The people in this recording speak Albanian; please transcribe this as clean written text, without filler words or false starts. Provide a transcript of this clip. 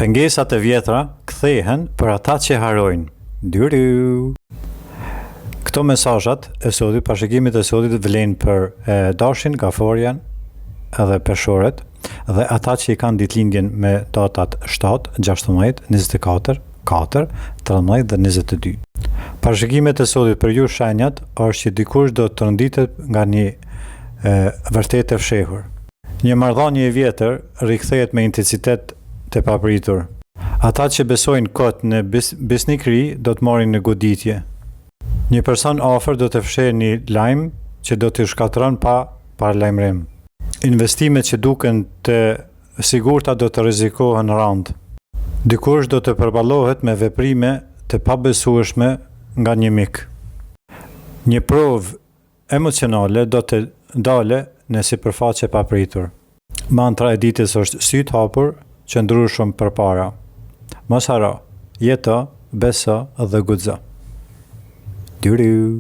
Pengesat e vjetra kthehen për ata që harojnë. Dyru. Këto mesazhat e sotit, parashikimit e sotit vlen për Dashin, Gaforjan edhe Peshoret dhe ata që i kanë ditëlindjen me datat 7, 16, 24, 4, 13 dhe 22. Parashikimet e sotit për ju shenjat është që dikush do të rënditet nga një vërtet e fshehur. Një marrëdhënie e vjetër rikthehet me intensitet të papritur. Ata që besojnë kot në besnikëri do të marrin në goditje. Një person afër do të fshehë një lajm që do të shkatërron pa paralajmërim. Investimet që duken të sigurta do të rrezikohen rand. Dikush do të përballohet me veprime të pabesueshme nga një mik. Një provë emocionale do të dale në sipërfaqe papritur. Mantra e ditës është syt hapur, qëndrueshëm përpara. Mos haro, jeto, beso dhe guxo. Dyru.